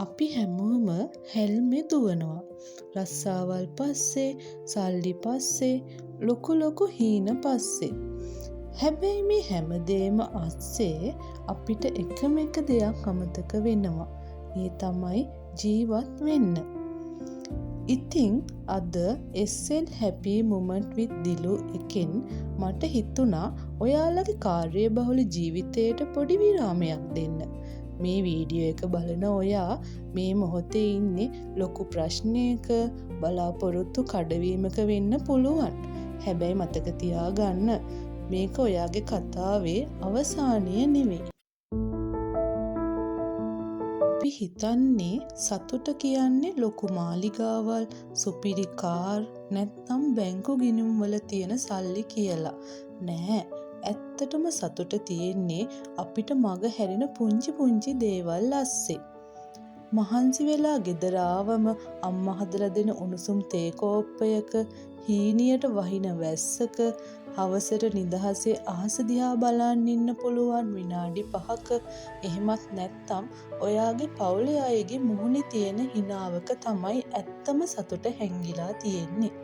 අපි හැමෝම හැල්මේ දුවනවා. රස්සාවල් පස්සේ, සල්ලි පස්සේ, ලොකු හීන පස්සේ. හැබැයි මේ හැමදේම අස්සේ අපිට එකම එක දෙයක් අමතක වෙනවා. ඒ තමයි ජීවත් වෙන්න. ඉතින් අද SL Happy Moment with Dilu එකෙන් මට හිතුණා ඔයාලගේ කාර්යබහුල ජීවිතයට පොඩි විරාමයක් දෙන්න. මේ වීඩියෝ එක බලන ඔයා මේ මොහොතේ ඉන්නේ ලොකු ප්‍රශ්නයක, බලාපොරොත්තු කඩවීමක වෙන්න පුළුවන්. හැබැයි මතක තියාගන්න මේක ඔයාගේ කතාවේ අවසානය නෙවෙයි. අපි හිතන්නේ සතුට කියන්නේ ලොකු මාලිගාවල්, සුපිරි කාර්, නැත්නම් බැංකු ගිණුම් වල තියෙන සල්ලි කියලා. නෑ. ඇත්තටම සතුට තියෙන්නේ අපිට මග හැරෙන පුංචි දේවල් අස්සේ. මහන්සි වෙලා ගෙදර ආවම අම්මා හදලා දෙන උණුසුම් තේ කෝප්පයක, හීනියට වහින වැස්සක, හවසට නිදහසේ අහස දිහා බලන් ඉන්න පුළුවන් විනාඩි 5ක, එහෙමත් නැත්නම් ඔයාගේ පවුලේ අයගේ මුහුණේ තියෙන හිනාවක තමයි ඇත්තම සතුට හැංගිලා තියෙන්නේ.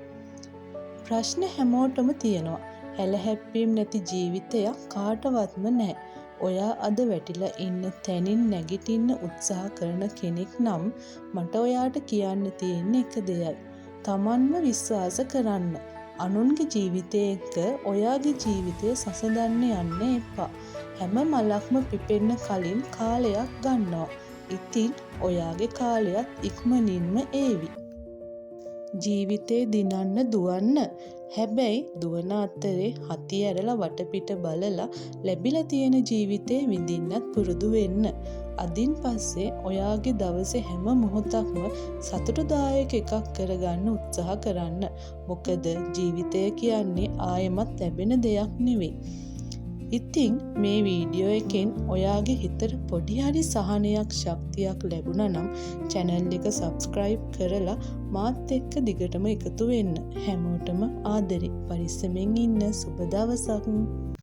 ප්‍රශ්න හැමෝටම තියෙනවා. හැලහැප්පීම් නැති ජීවිතයක් කාටවත්ම නැහැ. ඔයා අද වැටිලා ඉන්න තැනින් නැගිටින්න උත්සාහ කරන කෙනෙක් නම් මට ඔයාට කියන්න තියෙන එක දෙයයි. තමන්ව විශ්වාස කරන්න. අනුන්ගේ ජීවිතය එක්ක ඔයාගේ ජීවිතය සසඳන්න යන්න එපා. හැම මලක්ම පිපෙන්න කලින් කාලයක් ගන්නවා. ඉතින් ඔයාගේ කාලයත් ඉක්මනින්ම ඒවි. ජීවිතේ දිනන්න දුවන්න. හැබැයි දුවන අතරේ හති ඇරලා වටපිට බලලා ලැබිලා තියෙන ජීවිතේ විඳින්නත් පුරුදු වෙන්න. අදින් පස්සේ ඔයාගේ දවසේ හැම මොහොතක්ම සතුටුදායක එකක් කරගන්න උත්සාහ කරන්න. මොකද ජීවිතය කියන්නේ ආයෙමත් ලැබෙන දෙයක් නෙවෙයි. ඉතින් මේ වීඩියෝ එකෙන් ඔයාගේ හිතට පොඩි හරි සහනයක්, ශක්තියක් ලැබුණා නම් channel එක subscribe කරලා මාත් එක්ක දිගටම එකතු වෙන්න. හැමෝටම ආදරේ. පරිස්සමෙන් ඉන්න. සුබ දවසක්.